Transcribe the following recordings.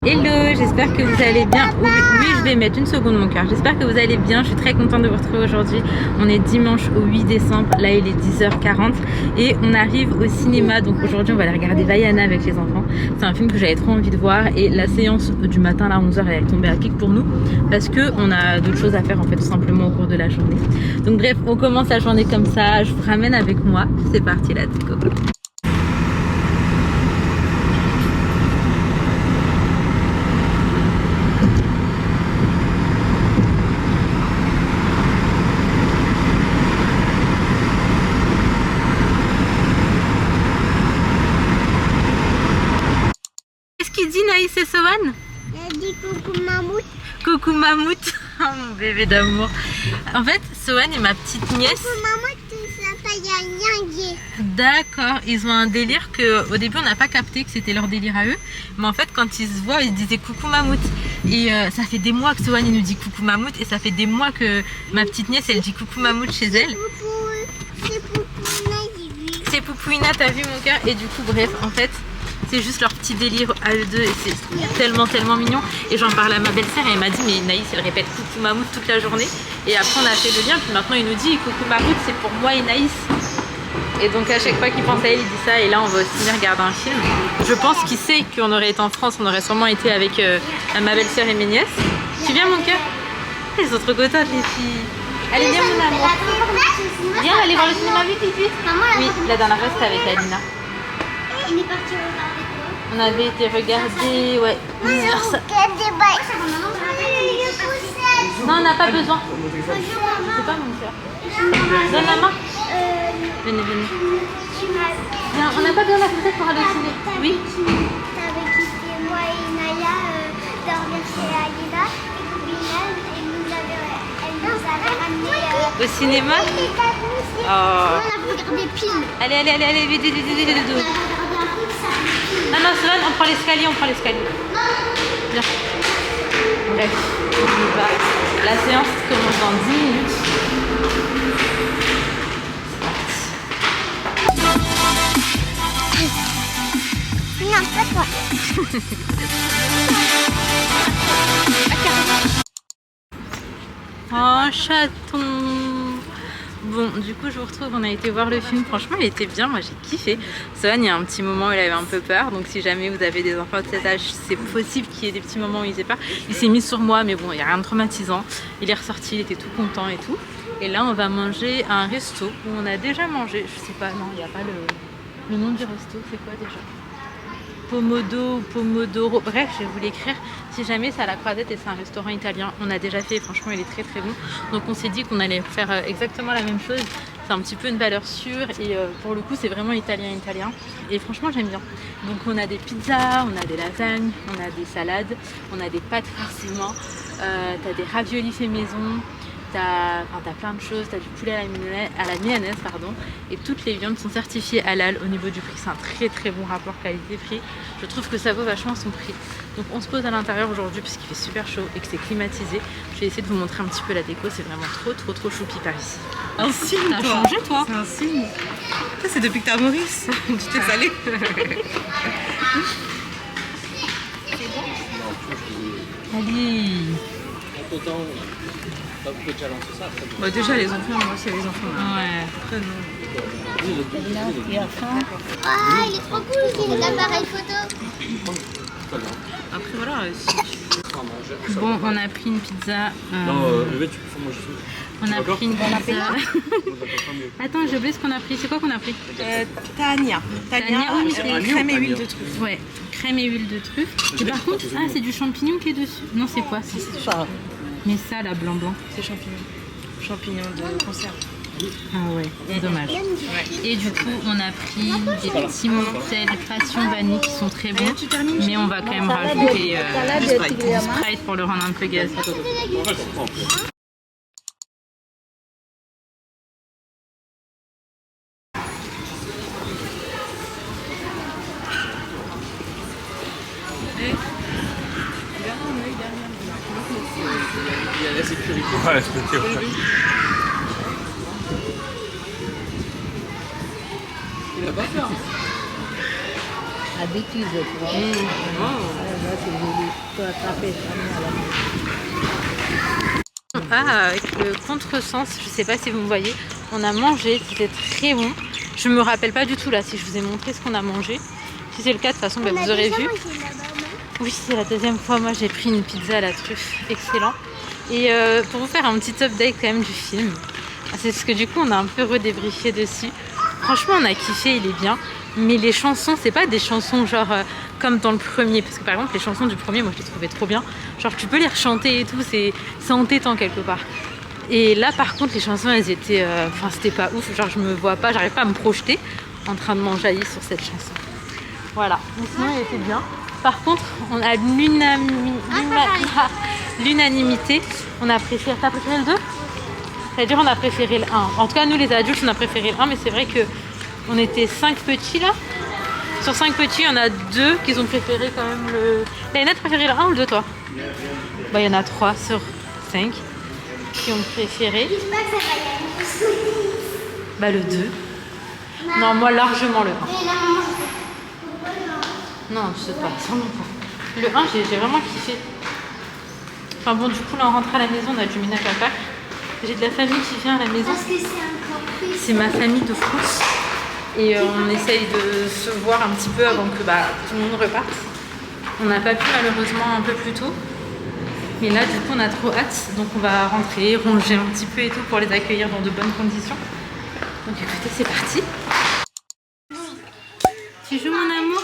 Hello, j'espère que vous allez bien. Oui, je vais mettre une seconde mon cœur. J'espère que vous allez bien. Je suis très contente de vous retrouver aujourd'hui. On est dimanche au 8 décembre. Là, il est 10h40 et on arrive au cinéma. Donc aujourd'hui, on va aller regarder Vaiana avec les enfants. C'est un film que j'avais trop envie de voir et la séance du matin à 11h, elle est tombée à pic pour nous parce qu'on a d'autres choses à faire en fait tout simplement au cours de la journée. Donc bref, on commence la journée comme ça. Je vous ramène avec moi. C'est parti, let's go. Naïs et Sohan? Elle dit coucou mammouth. Coucou mammouth. Oh mon bébé d'amour. En fait, Sohan et ma petite nièce. Coucou mammouth, ça s'appelle Yangé. D'accord, ils ont un délire que au début on n'a pas capté que c'était leur délire à eux. Mais en fait, quand ils se voient, ils disaient coucou mammouth. Et ça fait des mois que Sohan il nous dit coucou mammouth. Et ça fait des mois que ma petite nièce elle dit coucou mammouth chez elle. C'est Poupouina, j'ai vu. C'est Poupouina, t'as vu mon cœur? Et du coup, bref, en fait. C'est juste leur petit délire à eux deux et c'est tellement mignon. Et j'en parlais à ma belle-sœur et elle m'a dit mais Naïs elle répète coucou mammouth toute la journée. Et après on a fait le lien puis maintenant il nous dit coucou mammouth c'est pour moi et Naïs. Et donc à chaque fois qu'il pense à elle il dit ça et là on va aussi venir regarder un film. Je pense qu'il sait qu'on aurait été en France, on aurait sûrement été avec ma belle-sœur et mes nièces. Tu viens mon cœur? Elles sont trop contentes les filles. Allez viens mon amour. Viens aller voir le cinéma vite. Oui la dernière fois c'était avec Alina. On est parti regarder quoi? On avait été regarder, ouais. Non, on n'a pas besoin. C'est pas mon cœur. Donne la main. Venez. Viens, on n'a pas besoin de la fenêtre pour aller au ciné. Oui. T'avais quitté moi et Naya dormir chez Alina. Et Poupina, elle nous avait ramené Au cinéma. Oh. On a regardé pile. Allez, vite. Non, Sohan, on prend l'escalier, Viens. Bref, on y va. La séance commence dans 10 minutes. Non, pas toi. Oh, chaton. Bon, du coup, je vous retrouve. On a été voir le film. Franchement, il était bien. Moi, j'ai kiffé. Sohan, il y a un petit moment où il avait un peu peur. Donc, si jamais vous avez des enfants de cet âge, c'est possible qu'il y ait des petits moments où il ait peur. Il s'est mis sur moi, mais bon, il n'y a rien de traumatisant. Il est ressorti, il était tout content et tout. Et là, on va manger à un resto où on a déjà mangé. Je sais pas, non, il n'y a pas le nom du resto. C'est quoi déjà? Pomodoro, bref je vais vous l'écrire si jamais c'est à la Croisette et c'est un restaurant italien, on a déjà fait, franchement il est très bon, donc on s'est dit qu'on allait faire exactement la même chose, c'est un petit peu une valeur sûre et pour le coup c'est vraiment italien et franchement j'aime bien. Donc on a des pizzas, on a des lasagnes, on a des salades, on a des pâtes farciment, t'as des raviolis faits maison, t'as plein de choses, t'as du poulet à la milanaise pardon, et toutes les viandes sont certifiées halal. Au niveau du prix c'est un très bon rapport qualité-prix, je trouve que ça vaut vachement son prix. Donc on se pose à l'intérieur aujourd'hui parce qu'il fait super chaud et que c'est climatisé. Je vais essayer de vous montrer un petit peu la déco, c'est vraiment trop choupi par ici. Un signe, T'as changé toi? C'est un signe. Ça c'est depuis que t'as Maurice. Tu t'es salé. Allez. Bah déjà les enfants, moi c'est les enfants. Ouais. Après non. Ah, il est trop cool, il a l'appareil photo. Après voilà, Bon, on a pris une pizza. On a pris une pizza. Attends, j'ai oublié ce qu'on a pris. C'est quoi qu'on a pris? Tania. Oui, mais c'est Crème et huile de truffe. Ouais, crème et huile de truffe. Et par contre, c'est du champignon qui est dessus. Non, c'est quoi? C'est ça. Mais ça, là, blanc. C'est champignons. Champignons de conserve. Ah ouais, c'est dommage. Et du coup, on a pris des petits mocktails passion vanille qui sont très bons. Mais on va quand même rajouter du Sprite pour le rendre un peu gaz. Il y a la sécurité. Ouais, c'était vrai. Il a pas peur. Habitude, tu vois. Là, c'est joli. Tu peux attraper à la main. Ah, avec le contresens, je sais pas si vous me voyez, on a mangé, c'était très bon. Je me rappelle pas du tout là si je vous ai montré ce qu'on a mangé. Si c'est le cas, de toute façon, bah, vous aurez vu. Oui, c'est la deuxième fois. Moi, j'ai pris une pizza à la truffe, excellent. Et pour vous faire un petit update quand même du film, c'est parce que du coup, on a un peu redébriefé dessus. Franchement, on a kiffé, il est bien. Mais les chansons, c'est pas des chansons genre comme dans le premier. Parce que par exemple, les chansons du premier, moi, je les trouvais trop bien. Genre, tu peux les rechanter et tout, c'est entêtant quelque part. Et là, par contre, les chansons, elles étaient... Enfin, c'était pas ouf. Genre, je me vois pas, j'arrive pas à me projeter en train de m'enjailler sur cette chanson. Voilà. Mais sinon, elle était bien. Par contre, on a l'unanimité. On a préféré... T'as préféré le 2 ? C'est-à-dire, on a préféré le 1. En tout cas, nous, les adultes, on a préféré le 1. Mais c'est vrai que on était 5 petits, là. Sur 5 petits, il y en a 2 qui ont préféré quand même le... Léna, t'as préféré le 1 ou le 2, toi ? Bah, il y en a 3 sur 5 qui ont préféré. Bah, le 2. Non, moi, largement le 1. Non, je sais pas, sûrement pas. Le 1, j'ai vraiment kiffé. Enfin bon, du coup, là, on rentre à la maison, on a du ménage à faire. J'ai de la famille qui vient à la maison. C'est ma famille de France. Et on essaye de se voir un petit peu avant que tout le monde reparte. On n'a pas pu, malheureusement, un peu plus tôt. Mais là, du coup, on a trop hâte. Donc, on va rentrer, ranger un petit peu et tout pour les accueillir dans de bonnes conditions. Donc, écoutez, c'est parti. Tu joues, mon amour ?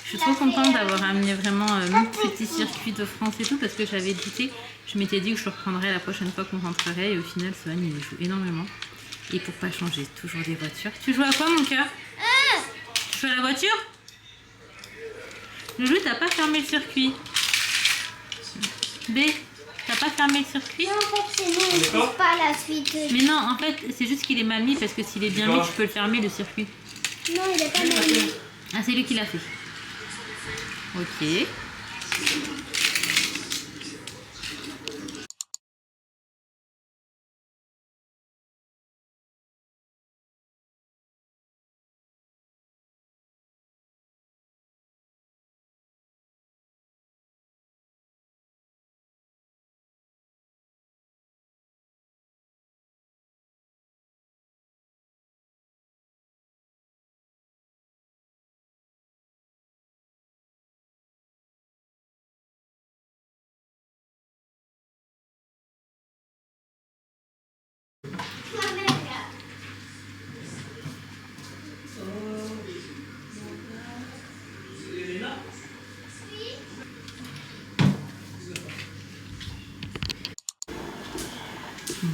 Je suis trop contente d'avoir amené vraiment mon petit circuit de France et tout parce que j'avais douté. Je m'étais dit que je le reprendrais la prochaine fois qu'on rentrerait et au final, Swan, il joue énormément. Et pour pas changer, toujours des voitures. Tu joues à quoi, mon cœur ? Tu joues à la voiture ? Loulou, t'as pas fermé le circuit. B, t'as pas fermé le circuit ? Non, en fait, c'est non, pas la suite. Mais non, en fait, c'est juste qu'il est mal mis parce que s'il est bien mis, tu peux le fermer, le circuit. Non, il est pas mal mis. Ah, c'est lui qui l'a fait. Ok.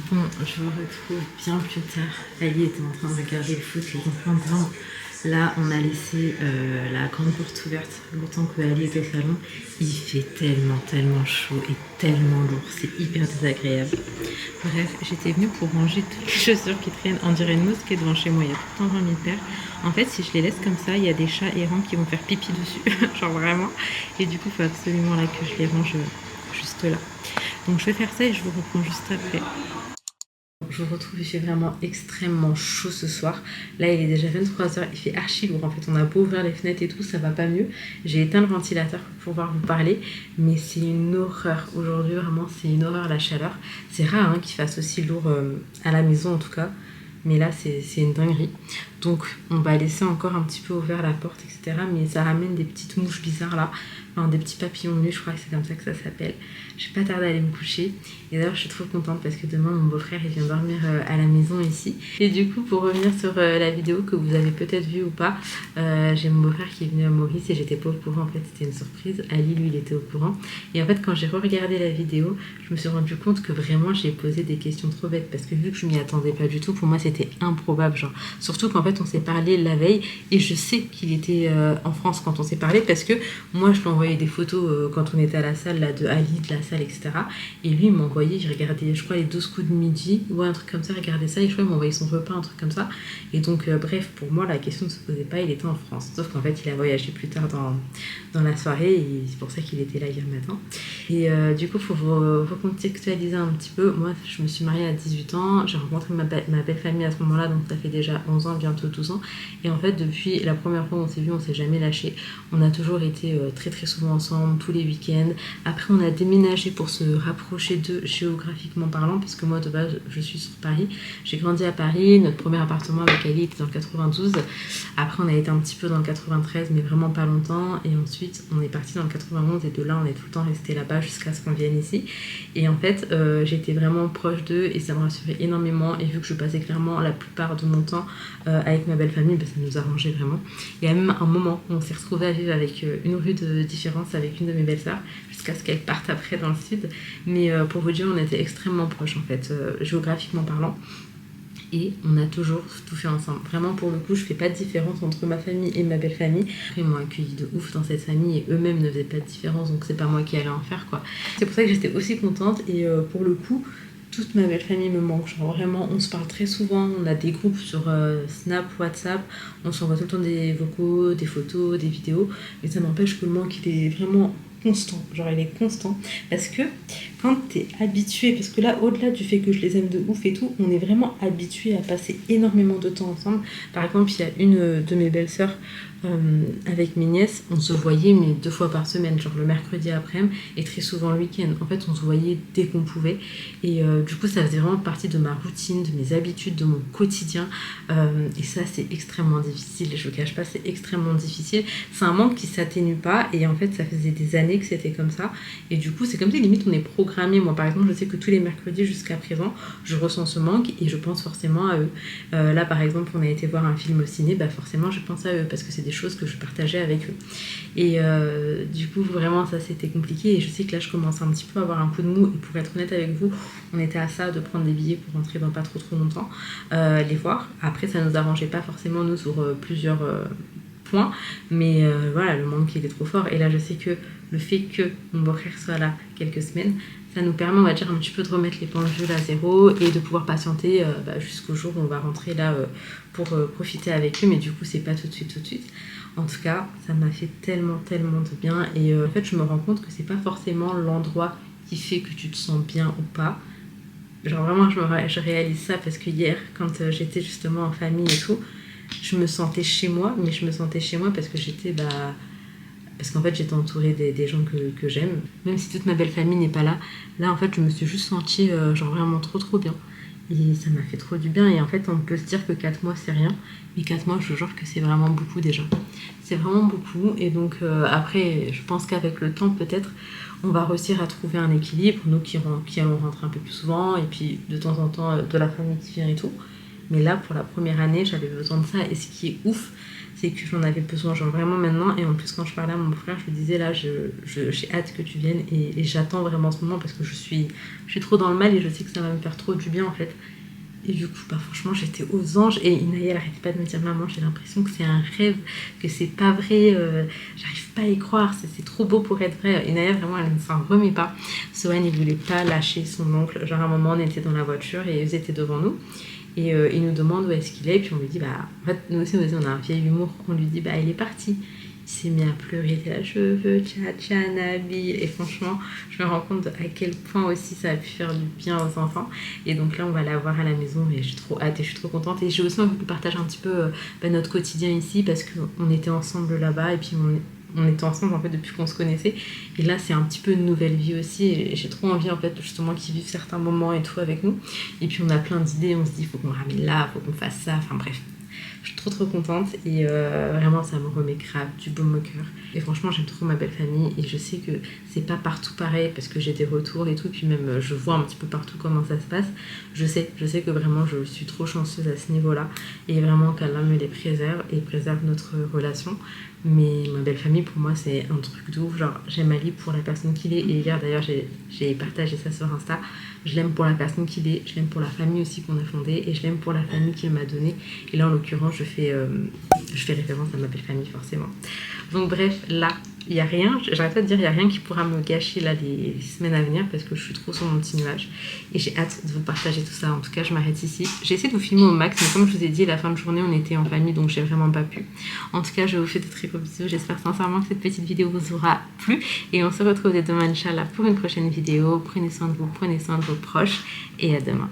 Bon, je vous retrouve bien plus tard. Ali était en train de regarder le foot, les enfants dedans. Là, on a laissé la grande porte ouverte le temps que Ali était au salon. Il fait tellement chaud et tellement lourd. C'est hyper désagréable. Bref, j'étais venue pour ranger toutes les chaussures qui traînent. On dirait une mosquée devant chez moi. Il y a pourtant 20 000 paires. En fait, si je les laisse comme ça, il y a des chats errants qui vont faire pipi dessus. Genre vraiment. Et du coup, il faut absolument là que je les range juste là. Donc, je vais faire ça et je vous reprends juste après. Je vous retrouve, il fait vraiment extrêmement chaud ce soir. Là, il est déjà 23h, il fait archi lourd. En fait, on a beau ouvrir les fenêtres et tout, ça va pas mieux. J'ai éteint le ventilateur pour pouvoir vous parler, mais c'est une horreur. Aujourd'hui, vraiment, c'est une horreur la chaleur. C'est rare qu'il fasse aussi lourd à la maison en tout cas. Mais là, c'est une dinguerie. Donc, on va laisser encore un petit peu ouvert la porte, etc. Mais ça ramène des petites mouches bizarres là. Enfin, des petits papillons nus, je crois que c'est comme ça que ça s'appelle. Je vais pas tarder à aller me coucher. Et d'ailleurs, je suis trop contente parce que demain, mon beau-frère, il vient dormir à la maison ici. Et du coup, pour revenir sur la vidéo que vous avez peut-être vue ou pas, j'ai mon beau-frère qui est venu à Maurice et j'étais pas au courant. En fait, c'était une surprise. Ali, lui, il était au courant. Et en fait, quand j'ai re-regardé la vidéo, je me suis rendu compte que vraiment, j'ai posé des questions trop bêtes. Parce que vu que je m'y attendais pas du tout, pour moi, c'était improbable. Genre. Surtout qu'en fait, on s'est parlé la veille et je sais qu'il était en France quand on s'est parlé parce que moi, je lui envoyais des photos quand on était à la salle là, de Ali, de la salle, etc. Et lui, il m'a envoyé, je regardais, je crois, les 12 coups de midi ou un truc comme ça, regardez ça, et je crois qu'il m'a envoyé son repas, un truc comme ça. Et donc, bref, pour moi, la question ne se posait pas, il était en France. Sauf qu'en fait, il a voyagé plus tard dans la soirée, et c'est pour ça qu'il était là hier matin. Et du coup, il faut vous recontextualiser un petit peu. Moi, je me suis mariée à 18 ans, j'ai rencontré ma belle famille à ce moment-là, donc ça fait déjà 11 ans bientôt. bientôt 12 ans. Et en fait, depuis la première fois où on s'est vu, on s'est jamais lâché. On a toujours été très très souvent ensemble, tous les week-ends. Après, on a déménagé pour se rapprocher d'eux géographiquement parlant, parce que moi de base, je suis sur Paris. J'ai grandi à Paris, notre premier appartement avec Ali était dans le 92. Après, on a été un petit peu dans le 93, mais vraiment pas longtemps. Et ensuite, on est parti dans le 91 et de là, on est tout le temps resté là-bas jusqu'à ce qu'on vienne ici. Et en fait, j'étais vraiment proche d'eux et ça me rassurait énormément. Et vu que je passais clairement la plupart de mon temps avec ma belle famille, bah, ça nous arrangeait vraiment. Il y a même un moment où on s'est retrouvés à vivre avec une rue de différence avec une de mes belles-sœurs, jusqu'à ce qu'elle parte après dans le sud. Mais pour vous dire, on était extrêmement proches en fait, géographiquement parlant. Et on a toujours tout fait ensemble. Vraiment, pour le coup, je fais pas de différence entre ma famille et ma belle famille. Après, ils m'ont accueilli de ouf dans cette famille et eux-mêmes ne faisaient pas de différence, donc c'est pas moi qui allais en faire quoi. C'est pour ça que j'étais aussi contente et pour le coup, toute ma belle famille me manque. Genre vraiment, on se parle très souvent, on a des groupes sur Snap, WhatsApp, on s'envoie tout le temps des vocaux, des photos, des vidéos, mais ça n'empêche que le manque il est vraiment constant, genre il est constant parce que quand t'es habitué, parce que là au-delà du fait que je les aime de ouf et tout, on est vraiment habitué à passer énormément de temps ensemble. Par exemple, il y a une de mes belles-sœurs avec mes nièces, on se voyait mais 2 fois par semaine, genre le mercredi après-midi et très souvent le week-end. En fait, on se voyait dès qu'on pouvait et du coup ça faisait vraiment partie de ma routine, de mes habitudes, de mon quotidien et ça c'est extrêmement difficile, je vous cache pas, c'est extrêmement difficile. C'est un manque qui s'atténue pas et en fait ça faisait des années que c'était comme ça et du coup c'est comme si limite on est programmé. Moi par exemple, je sais que tous les mercredis jusqu'à présent je ressens ce manque et je pense forcément à eux. Là par exemple, on a été voir un film au ciné, bah forcément je pense à eux parce que c'est des choses que je partageais avec eux et du coup vraiment ça c'était compliqué et je sais que là je commence un petit peu à avoir un coup de mou et pour être honnête avec vous, on était à ça de prendre des billets pour rentrer dans pas trop longtemps les voir. Après ça nous arrangeait pas forcément nous sur plusieurs points, mais voilà, le manque il est trop fort et là je sais que le fait que mon beau-frère soit là quelques semaines, ça nous permet, on va dire, un petit peu de remettre les pendules à zéro et de pouvoir patienter jusqu'au jour où on va rentrer là pour profiter avec eux, mais du coup c'est pas tout de suite. En tout cas, ça m'a fait tellement de bien et en fait je me rends compte que c'est pas forcément l'endroit qui fait que tu te sens bien ou pas. Genre vraiment je réalise ça parce que hier quand j'étais justement en famille et tout, je me sentais chez moi, mais je me sentais chez moi parce que j'étais parce qu'en fait j'étais entourée des gens que j'aime, même si toute ma belle famille n'est pas là. Là en fait je me suis juste sentie genre vraiment trop bien et ça m'a fait trop du bien. Et en fait on peut se dire que 4 mois c'est rien, mais 4 mois je jure que c'est vraiment beaucoup déjà, c'est vraiment beaucoup. Et donc après je pense qu'avec le temps peut-être on va réussir à trouver un équilibre, nous qui allons rentrer un peu plus souvent et puis de temps en temps de la famille qui vient et tout. Mais là pour la première année j'avais besoin de ça et ce qui est ouf c'est que j'en avais besoin genre vraiment maintenant. Et en plus quand je parlais à mon frère je lui disais là j'ai hâte que tu viennes et j'attends vraiment ce moment parce que je suis trop dans le mal et je sais que ça va me faire trop du bien en fait. Et du coup franchement j'étais aux anges et Inaya elle arrêtait pas de me dire maman j'ai l'impression que c'est un rêve, que c'est pas vrai, j'arrive pas à y croire, c'est trop beau pour être vrai. Inaya vraiment elle ne s'en remet pas. Sohan il voulait pas lâcher son oncle, genre à un moment on était dans la voiture et eux étaient devant nous. Et il nous demande où est-ce qu'il est, et puis on lui dit, en fait, nous aussi on a un vieil humour, on lui dit, il est parti. Il s'est mis à pleurer, il était là, je veux Tcha Nabil. Et franchement, je me rends compte à quel point aussi ça a pu faire du bien aux enfants. Et donc là, on va la voir à la maison, et j'ai trop hâte et je suis trop contente. Et j'ai aussi envie de partager un petit peu notre quotidien ici, parce qu'on était ensemble là-bas, et puis on était ensemble en fait depuis qu'on se connaissait et là c'est un petit peu une nouvelle vie aussi et j'ai trop envie en fait justement qu'ils vivent certains moments et tout avec nous et puis on a plein d'idées, on se dit faut qu'on ramène là, faut qu'on fasse ça, enfin bref. Je suis trop contente et vraiment ça me remet grave du baume au cœur. Et franchement j'aime trop ma belle famille et je sais que c'est pas partout pareil parce que j'ai des retours et tout, puis même je vois un petit peu partout comment ça se passe. Je sais que vraiment je suis trop chanceuse à ce niveau là et vraiment qu'Allah me les préserve et préserve notre relation. Mais ma belle famille pour moi c'est un truc de ouf, genre j'aime Ali pour la personne qu'il est et hier d'ailleurs j'ai partagé ça sur Insta. Je l'aime pour la personne qu'il est, je l'aime pour la famille aussi qu'on a fondée et je l'aime pour la famille qu'il m'a donnée. Et là en l'occurrence je fais référence à ma belle famille forcément. Donc bref, là il n'y a rien, j'arrête pas de dire il n'y a rien qui pourra me gâcher là les semaines à venir parce que je suis trop sur mon petit nuage et j'ai hâte de vous partager tout ça. En tout cas je m'arrête ici, j'ai essayé de vous filmer au max mais comme je vous ai dit la fin de journée on était en famille donc j'ai vraiment pas pu. En tout cas je vous fais de très gros bisous, j'espère sincèrement que cette petite vidéo vous aura plu et on se retrouve dès demain Inch'Allah pour une prochaine vidéo. Prenez soin de vous, prenez soin de vos proches et à demain.